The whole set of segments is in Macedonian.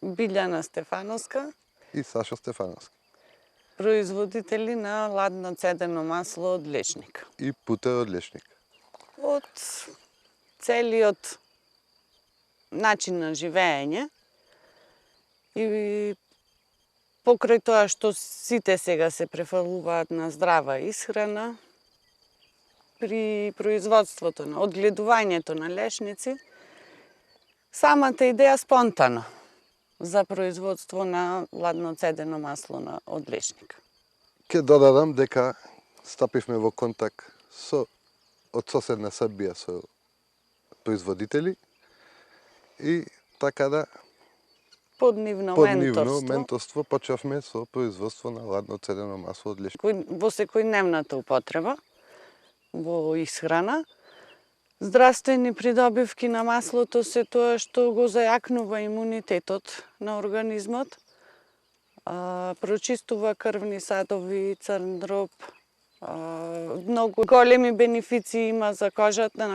Билјана Стефановска, и Сашо Стефановски. производители на ладно цедено масло од лешник. И путер од лешник. Од целиот начин на живење и покрај тоа што сите сега се префалуваат на здрава исхрана, при производството, на одгледувањето на лешници, самата идеја спонтано за производство на ладно цедено масло од лешник. Ке додадам дека стапивме во контакт од соседна Србија со производители и така да Под нивно менторство почнавме со производство на ладно цедено масло од лешник. Во секојдневната употреба, во исхрана, здравствени придобивки на маслото се тоа што го зајакнува имунитетот на организмот, прочистува крвни садови, црн дроб, многу големи бенефиции има за кожата,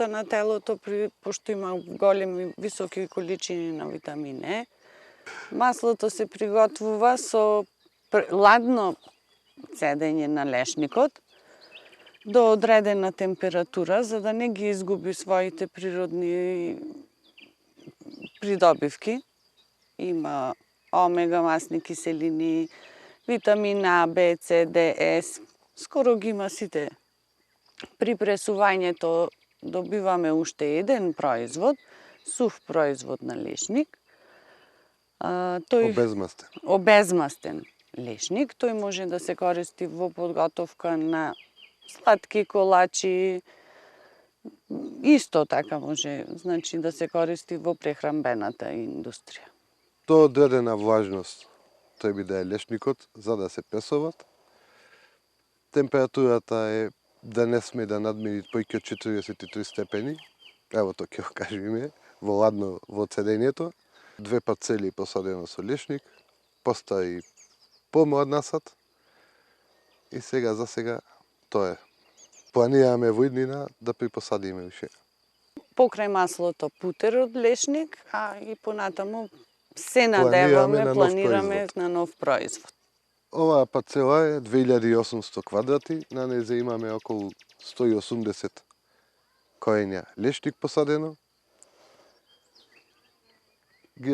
на телото, пошто има големи високи количини на витамин Е. Маслото се приготвува со ладно цедење на лешникот до одредена температура, за да не ги изгуби своите природни придобивки. Има омега масни киселини, витамин А, Б, С, Д, Е, скоро ги има сите. При пресувањето добиваме уште еден производ, сув производ на лешник. Обезмастен лешник. Тој може да се користи во подготовка на сладки колачи. Исто така може, значи, да се користи во прехранбената индустрија. До одредена влажност треба да е лешникот за да се песуват. Температурата е да не сме да надмини поиќе од 43 степени. Ево тоа ќе го кажеме во цедењето. 2 парцели посадено со лешник, постави помлад насад и за сега тоа е. Планираме во иднина да припосадиме уште. Покрај маслото путер од лешник, а и понатаму се надеваме, планираме на нов производ. Оваа парцела е 2800 квадрати, на незе имаме околу 180 корења лешник посадено. Ги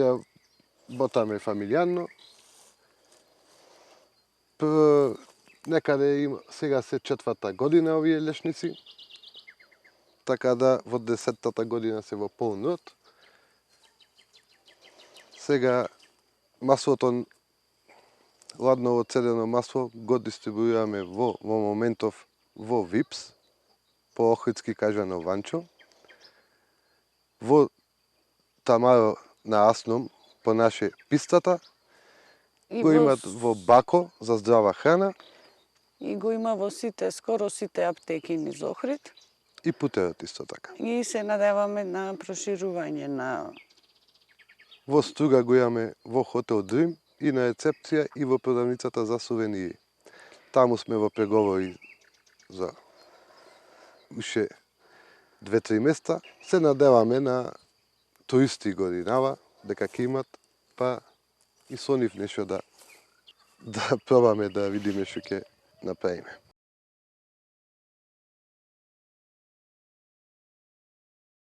ботаме фамилијано. Некаде сега се 4-та година овие лешници, така да во 10-та година се во полн род. Сега маслото, ладно цедено масло, го дистрибуираме во моментов во Випс, по Охридски кажано Ванчо, во Тамаро на Асном, по наше пистата, го имат во Бако за здрава храна. И го има во скоро сите аптеки низ Охрид. И путерот исто така. И се надеваме на проширување на... Во Струга го имаме во Хотел Дрим и на рецепција и во продавницата за сувенири. Таму сме во преговори за уште 2-3 места. Се надеваме на туристи годинава, дека ќе имат, па и со нив нешто да пробаме да видиме што ќе направиме.